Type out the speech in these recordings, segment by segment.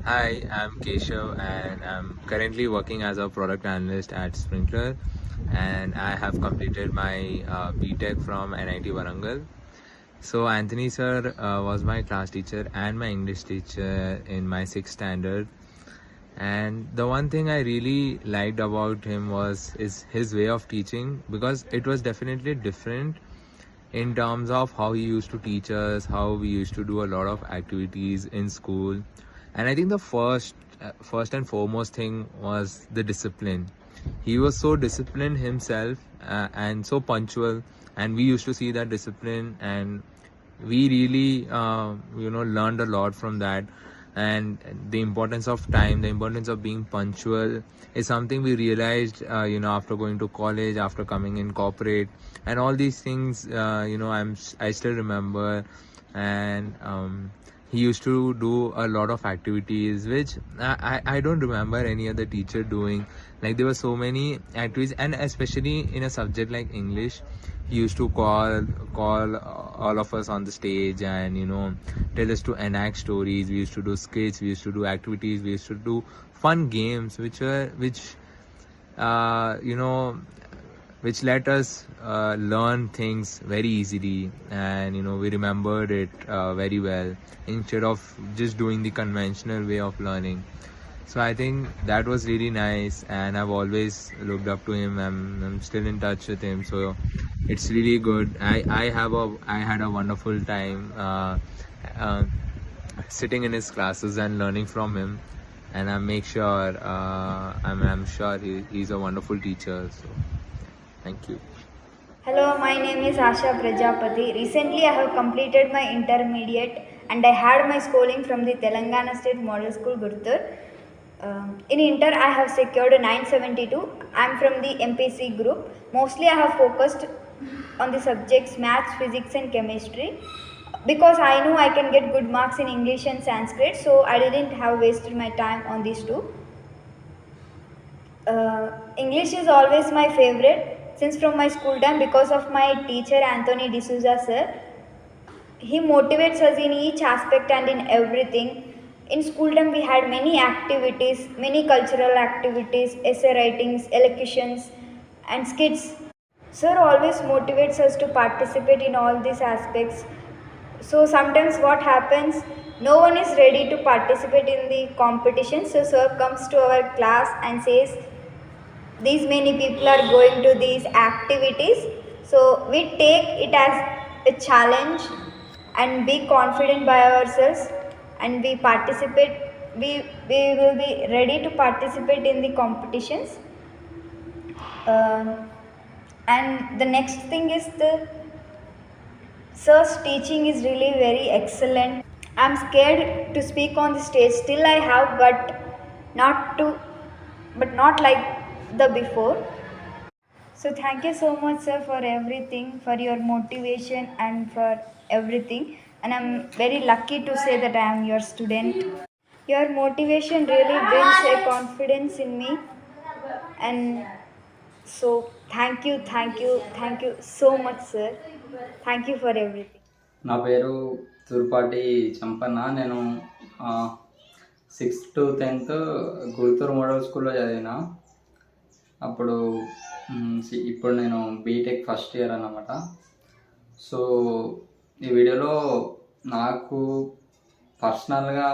Hi, I'm Keshav and I'm currently working as a product analyst at Sprinkler, and I have completed my BTech from NIT Warangal. So Anthony sir was my class teacher and my English teacher in my 6th standard. And the one thing I really liked about him was is his way of teaching, because it was definitely different in terms of how he used to teach us, how we used to do a lot of activities in school. And I think the first and foremost thing was the discipline. He was so disciplined himself, and so punctual, and we used to see that discipline, and we really learned a lot from that. And the importance of time, the importance of being punctual is something we realized after going to college, after coming in corporate, and all these things. I still remember. And he used to do a lot of activities which I don't remember any other teacher doing. Like, there were so many activities, and especially in a subject like English, he used to call all of us on the stage and tell us to enact stories. We used to do skits, we used to do activities, we used to do fun games uh, you know which let us learn things very easily, and we remembered it very well, instead of just doing the conventional way of learning. So I think that was really nice, and I've always looked up to him. I'm still in touch with him, so it's really good. I had a wonderful time uh, sitting in his classes and learning from him, and I'm sure he's a wonderful teacher. So thank you. Hello, my name is Asha Prajapati. Recently, I have completed my intermediate and I had my schooling from the Telangana State Model School, Gurtur. In Inter, I have secured a 972. I am from the MPC group. Mostly, I have focused on the subjects maths, physics, and chemistry because I knew I can get good marks in English and Sanskrit, so I didn't have wasted my time on these two. English is always my favorite since from my school time because of my teacher Anthony D'Souza sir. He motivates us in each aspect and in everything. In school time we had many activities, many cultural activities, essay writings, elocutions and skits. Sir always motivates us to participate in all these aspects. So sometimes what happens, no one is ready to participate in the competition. So sir comes to our class and says, these many people are going to these activities, so we take it as a challenge and be confident by ourselves and we participate. We will be ready to participate in the competitions. Um and the next thing is the sir's teaching is really very excellent. I'm scared to speak on the stage, still I have, not to but not like the before. So thank you so much, sir, for everything, for your motivation and for everything. And I'm very lucky to say that I am your student. Your motivation really builds a confidence in me. And so thank you so much, sir. Thank you for everything. నా పేరు తూర్పాటి చంపన్న. నేను 6th to 10th గురుతూరు model స్కూల్లో చదివిన. అప్పుడు ఇప్పుడు నేను BTech first year అన్నమాట. So ఈ వీడియోలో నాకు పర్సనల్గా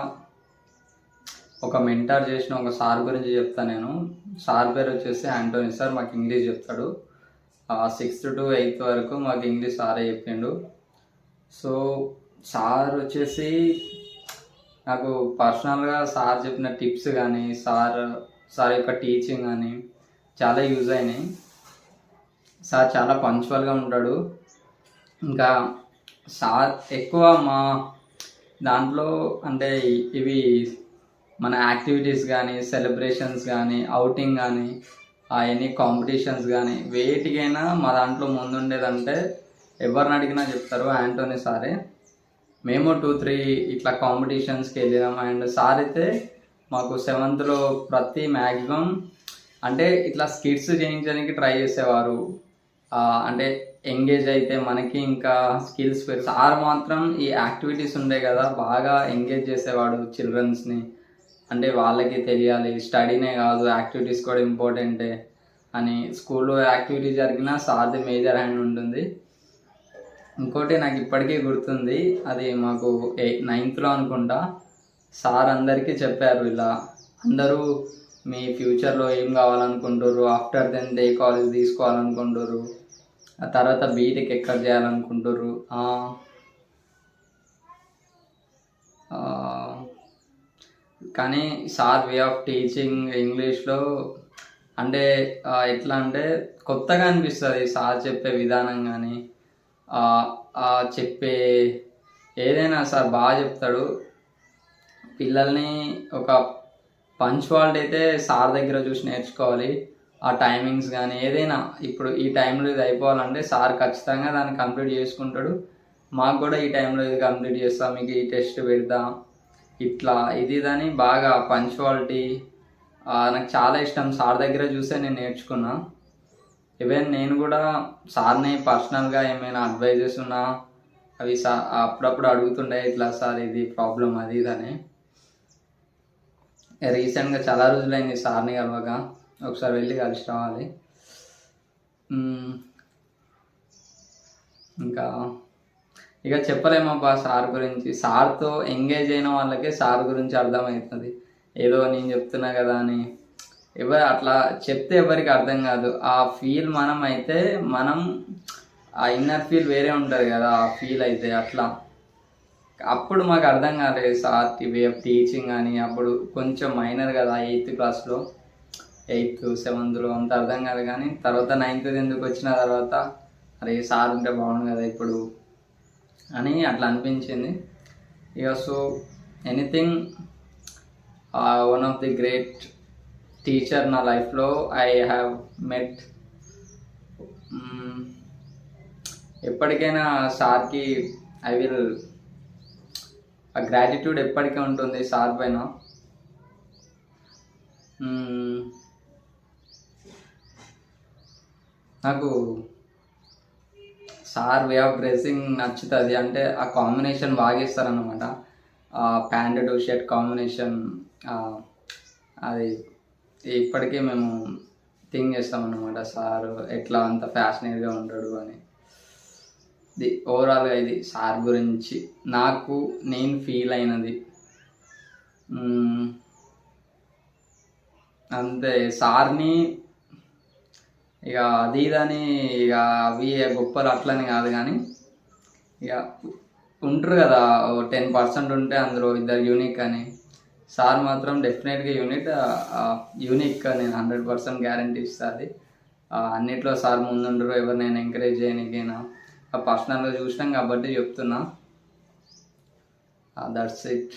ఒక మెంటర్ చేసిన ఒక సార్ గురించి చెప్తాను. నేను సార్ పేరు వచ్చేసి ఆంటోనీ సార్. మాకు ఇంగ్లీష్ చెప్తాడు. 6th to 8th వరకు మాకు ఇంగ్లీష్ సారే చెప్పిండు. సో సార్ వచ్చేసి నాకు పర్సనల్గా సార్ చెప్పిన టిప్స్ కానీ సార్ యొక్క టీచింగ్ కానీ చాలా యూజ్ అయినాయి. సార్ చాలా పంచువల్గా ఉంటాడు. ఇంకా సార్ ఎక్కువ మా దాంట్లో అంటే ఇవి మన యాక్టివిటీస్ కానీ సెలబ్రేషన్స్ కానీ అవుటింగ్ కానీ ఎనీ కాంపిటీషన్స్ కానీ వేటికైనా మా దాంట్లో ముందుండేదంటే ఎవరిని అడిగినా చెప్తారు ఆంటోనీ సారే. మేము 2-3 ఇట్లా కాంపిటీషన్స్కి వెళ్ళినాం. అండ్ సార్ అయితే మాకు 7th ప్రతి మ్యాక్సిమం అంటే ఇట్లా స్కిట్స్ చేయించడానికి ట్రై చేసేవారు. అంటే ఎంగేజ్ అయితే మనకి ఇంకా స్కిల్స్ సార్ మాత్రం ఈ యాక్టివిటీస్ ఉండే కదా బాగా ఎంగేజ్ చేసేవాడు చిల్డ్రన్స్ని. అంటే వాళ్ళకి తెలియాలి, స్టడీనే కాదు యాక్టివిటీస్ కూడా ఇంపార్టెంటే అని. స్కూల్లో యాక్టివిటీ జరిగినా సార్ది మేజర్ హ్యాండ్ ఉంటుంది. ఇంకోటి నాకు ఇప్పటికీ గుర్తుంది, అది మాకు 9th అనుకుంటా, సార్ అందరికీ చెప్పారు ఇలా, అందరూ మీ ఫ్యూచర్లో ఏం కావాలనుకుంటారు, ఆఫ్టర్ 10th ఏ కాలేజ్ తీసుకోవాలనుకుంటారు, ఆ తర్వాత బీటెక్ ఎక్కడ చేయాలనుకుంటారు. కానీ సార్ వే ఆఫ్ టీచింగ్ ఇంగ్లీష్లో అంటే ఎట్లా అంటే కొత్తగా అనిపిస్తుంది. సార్ చెప్పే విధానం కానీ చెప్పే ఏదైనా సార్ బాగా చెప్తాడు. పిల్లల్ని ఒక పంచువాలిటీ అయితే సార్ దగ్గర చూసి నేర్చుకోవాలి. ఆ టైమింగ్స్ కానీ ఏదైనా ఇప్పుడు ఈ టైంలో ఇది అయిపోవాలంటే సార్ ఖచ్చితంగా దాన్ని కంప్లీట్ చేసుకుంటాడు. మాకు కూడా ఈ టైంలో ఇది కంప్లీట్ చేస్తాం, మీకు ఈ టెస్ట్ పెడదాం, ఇట్లా ఇది అని బాగా పంచువాలిటీ నాకు చాలా ఇష్టం. సార్ దగ్గర చూసే నేను నేర్చుకున్నా. ఈవెన్ నేను కూడా సార్ని పర్సనల్గా ఏమైనా అడ్వైజెస్ ఉన్నా అవి అప్పుడప్పుడు అడుగుతుండే, ఇట్లా సార్ ఇది ప్రాబ్లం అది ఇదని. రీసెంట్గా చాలా రోజులైంది సార్ని కలవక, ఒకసారి వెళ్ళి కలిసి రావాలి. ఇంకా ఇక చెప్పలేమబ్బా సార్ గురించి. సార్తో ఎంగేజ్ అయిన వాళ్ళకే సార్ గురించి అర్థమవుతుంది. ఏదో నేను చెప్తున్నా కదా అని అట్లా చెప్తే ఎవరికి అర్థం కాదు. ఆ ఫీల్ మనం అయితే మనం ఆ ఇన్నర్ ఫీల్ వేరే ఉంటుంది కదా, ఆ ఫీల్ అయితే అట్లా. అప్పుడు మాకు అర్థం కాలేదు సార్ వే ఆఫ్ టీచింగ్ అని. అప్పుడు కొంచెం మైనర్ కదా, 8th క్లాస్లో, 8th 7th అంత అర్థం కాదు. కానీ తర్వాత 9th 10th వచ్చిన తర్వాత అరే సార్ ఉంటే బాగుండు కదా ఇప్పుడు అని అట్లా అనిపించింది. ఇక so anything, one of the great teacher నా లైఫ్లో ఐ హ్యావ్ మెట్. ఎప్పటికైనా సార్కి ఐ విల్, ఆ గ్రాటిట్యూడ్ ఎప్పటికీ ఉంటుంది సార్ పైన. నాకు సార్ వే ఆఫ్ డ్రెస్సింగ్ నచ్చుతుంది. అంటే ఆ కాంబినేషన్ బాగా ఇస్తారన్నమాట, ప్యాంట్ టు షర్ట్ కాంబినేషన్. అది ఇప్పటికీ మేము థింక్ చేస్తామన్నమాట, సార్ ఎట్లా అంత ఫ్యాషనేట్గా ఉంటాడు అని. ఇది ఓవరాల్గా ఇది సార్ గురించి నాకు నేను ఫీల్ అయినది. అంతే. సార్ని ఇక అది ఇదని ఇక అవి గొప్పలు అట్లని కాదు, కానీ ఇక ఉంటారు కదా 10% ఉంటే అందులో ఇద్దరు యూనిక్ అని. సార్ మాత్రం డెఫినెట్గా యూనిక్ నేను 100% గ్యారంటీ ఇస్తుంది. అన్నిట్లో సార్ ముందుండరు, ఎవరినైనా ఎంకరేజ్ చేయడానికైనా. పర్సనల్గా చూసినాం కాబట్టి చెప్తున్నా. That's it.